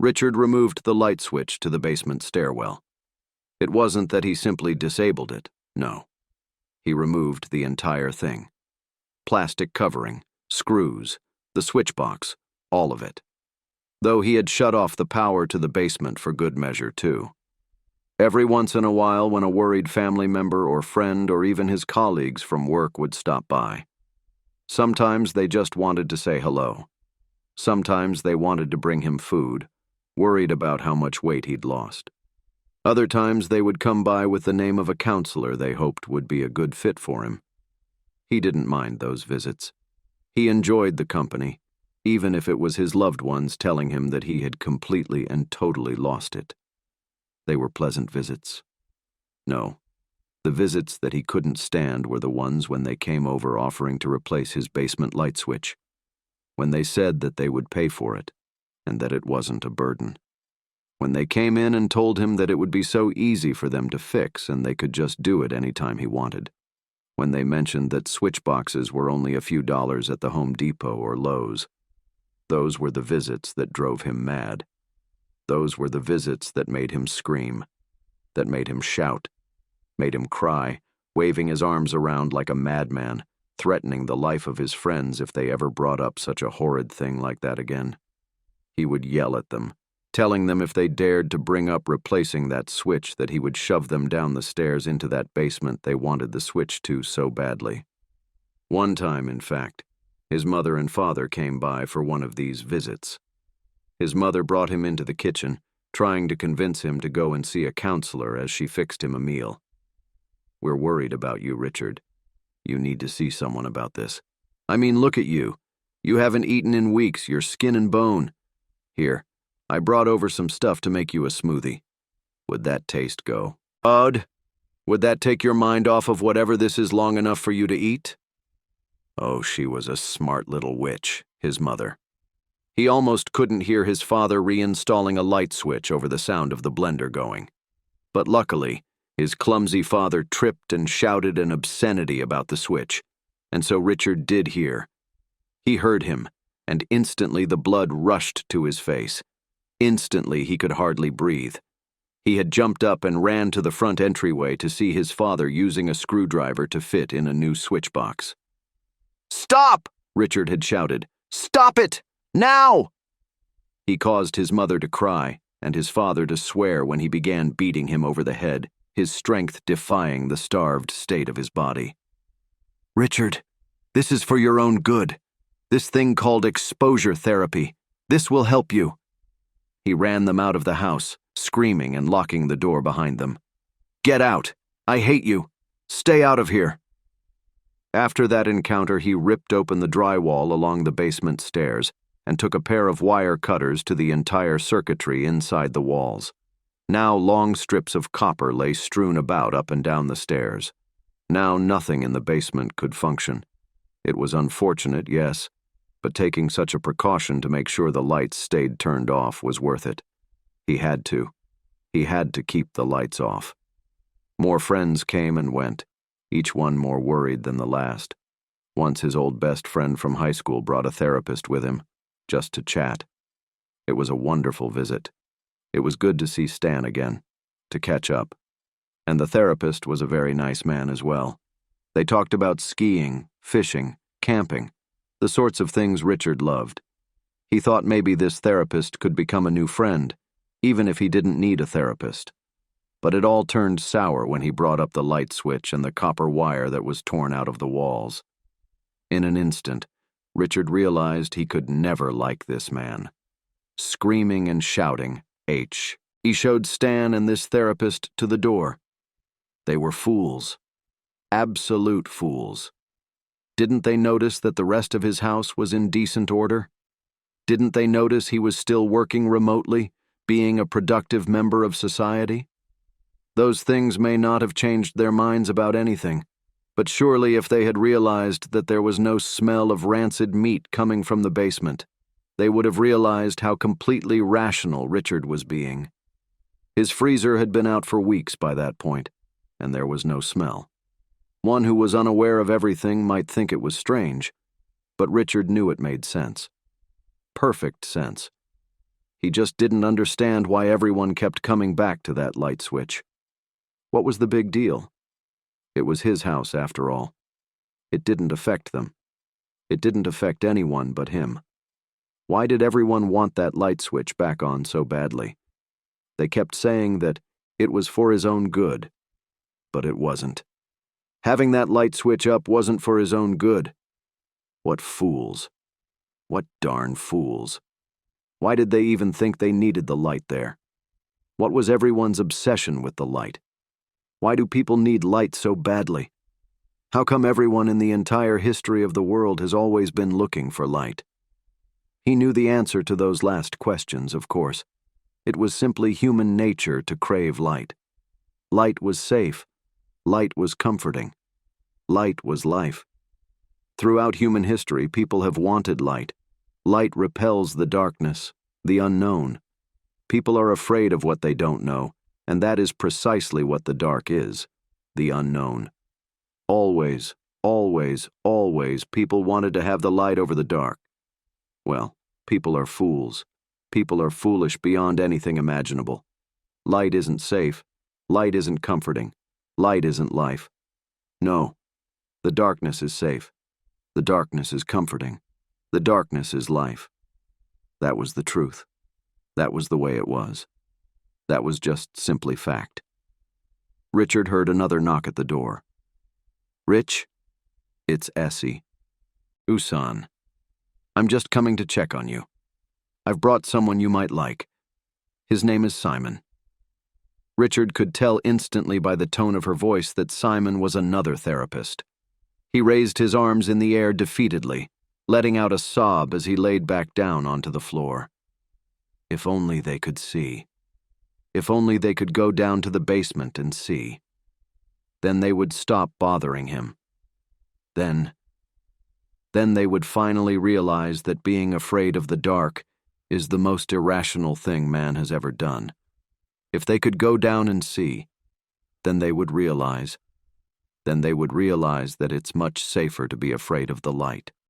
Richard removed the light switch to the basement stairwell. It wasn't that he simply disabled it, no. He removed the entire thing. Plastic covering, screws, the switch box, all of it. Though he had shut off the power to the basement for good measure, too. Every once in a while, when a worried family member or friend or even his colleagues from work would stop by. Sometimes they just wanted to say hello. Sometimes they wanted to bring him food, worried about how much weight he'd lost. Other times they would come by with the name of a counselor they hoped would be a good fit for him. He didn't mind those visits. He enjoyed the company, even if it was his loved ones telling him that he had completely and totally lost it. They were pleasant visits. No, the visits that he couldn't stand were the ones when they came over offering to replace his basement light switch, when they said that they would pay for it, and that it wasn't a burden. When they came in and told him that it would be so easy for them to fix and they could just do it any time he wanted. When they mentioned that switch boxes were only a few dollars at the Home Depot or Lowe's. Those were the visits that drove him mad. Those were the visits that made him scream, that made him shout, made him cry, waving his arms around like a madman, threatening the life of his friends if they ever brought up such a horrid thing like that again. He would yell at them, telling them if they dared to bring up replacing that switch that he would shove them down the stairs into that basement they wanted the switch to so badly. One time, in fact, his mother and father came by for one of these visits. His mother brought him into the kitchen, trying to convince him to go and see a counselor as she fixed him a meal. "We're worried about you, Richard. You need to see someone about this. I mean, look at you. You haven't eaten in weeks, you're skin and bone. Here, I brought over some stuff to make you a smoothie. Would that taste go? Bud, would that take your mind off of whatever this is long enough for you to eat?" Oh, she was a smart little witch, his mother. He almost couldn't hear his father reinstalling a light switch over the sound of the blender going. But luckily, his clumsy father tripped and shouted an obscenity about the switch, and so Richard did hear. He heard him, and instantly the blood rushed to his face. Instantly he could hardly breathe. He had jumped up and ran to the front entryway to see his father using a screwdriver to fit in a new switch box. "Stop!" Richard had shouted. "Stop it! Now!" He caused his mother to cry and his father to swear when he began beating him over the head, his strength defying the starved state of his body. "Richard, this is for your own good. This thing called exposure therapy. This will help you." He ran them out of the house, screaming and locking the door behind them. "Get out! I hate you! Stay out of here!" After that encounter, he ripped open the drywall along the basement stairs and took a pair of wire cutters to the entire circuitry inside the walls. Now long strips of copper lay strewn about up and down the stairs. Now nothing in the basement could function. It was unfortunate, yes, but taking such a precaution to make sure the lights stayed turned off was worth it. He had to. He had to keep the lights off. More friends came and went, each one more worried than the last. Once his old best friend from high school brought a therapist with him, just to chat. It was a wonderful visit. It was good to see Stan again, to catch up. And the therapist was a very nice man as well. They talked about skiing, fishing, camping, the sorts of things Richard loved. He thought maybe this therapist could become a new friend, even if he didn't need a therapist. But it all turned sour when he brought up the light switch and the copper wire that was torn out of the walls. In an instant, Richard realized he could never like this man. Screaming and shouting, he showed Stan and this therapist to the door. They were fools. Absolute fools. Didn't they notice that the rest of his house was in decent order? Didn't they notice he was still working remotely, being a productive member of society? Those things may not have changed their minds about anything, but surely if they had realized that there was no smell of rancid meat coming from the basement, they would have realized how completely rational Richard was being. His freezer had been out for weeks by that point, and there was no smell. One who was unaware of everything might think it was strange, but Richard knew it made sense. Perfect sense. He just didn't understand why everyone kept coming back to that light switch. What was the big deal? It was his house, after all. It didn't affect them. It didn't affect anyone but him. Why did everyone want that light switch back on so badly? They kept saying that it was for his own good, but it wasn't. Having that light switch up wasn't for his own good. What fools. What darn fools. Why did they even think they needed the light there? What was everyone's obsession with the light? Why do people need light so badly? How come everyone in the entire history of the world has always been looking for light? He knew the answer to those last questions, of course. It was simply human nature to crave light. Light was safe. Light was comforting. Light was life. Throughout human history, people have wanted light. Light repels the darkness, the unknown. People are afraid of what they don't know, and that is precisely what the dark is, the unknown. Always, always, always, people wanted to have the light over the dark. Well, people are fools. People are foolish beyond anything imaginable. Light isn't safe. Light isn't comforting. Light isn't life. No, the darkness is safe. The darkness is comforting. The darkness is life. That was the truth. That was the way it was. That was just simply fact. Richard heard another knock at the door. Rich? It's Essie. Usan. I'm just coming to check on you. I've brought someone you might like. His name is Simon. Richard could tell instantly by the tone of her voice that Simon was another therapist. He raised his arms in the air defeatedly, letting out a sob as he laid back down onto the floor. If only they could see. If only they could go down to the basement and see. Then they would stop bothering him. Then they would finally realize that being afraid of the dark is the most irrational thing man has ever done. If they could go down and see, then they would realize that it's much safer to be afraid of the light.